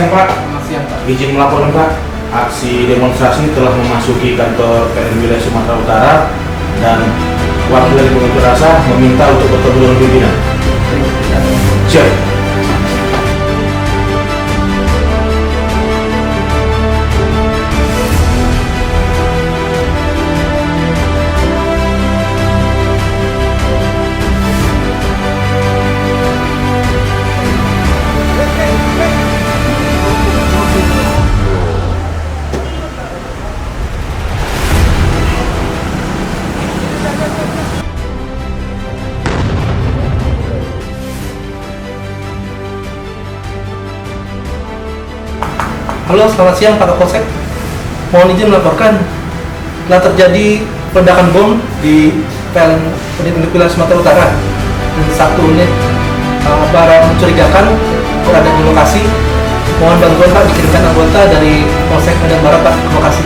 siang Pak. Selamat siang Pak. Izin melaporkan Pak, aksi demonstrasi telah memasuki kantor PLN wilayah Sumatera Utara dan wakil dari pengunjuk rasa meminta untuk bertemu dengan pimpinan. Siap. Halo, selamat siang Pak Kapolsek. Mohon izin melaporkan telah terjadi ledakan bom di PLN Unit Wilayah Sumatera Utara dan satu unit barang mencurigakan berada di lokasi. Mohon bantuan Pak, dikirimkan anggota dari Polsek Medan Barat Pak ke lokasi.